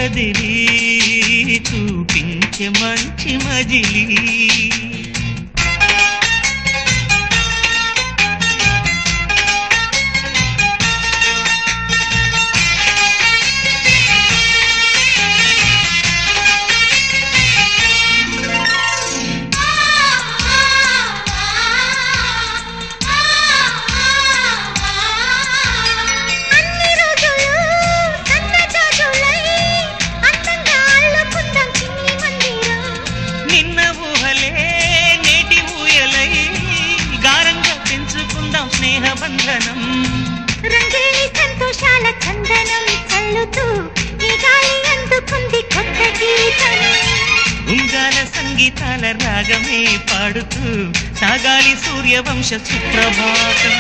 కదిలి చూపించే మంచి మజిలీ స్నేహబంధనం రంగేణి సంతోషాల చందనం చల్లుతూ ఈ గాలి అందుకుంది కొత్త గీతం ఉంగాల సంగీతాల రాగమే పాడుతూ సాగాలి సూర్యవంశ సుప్రభాతం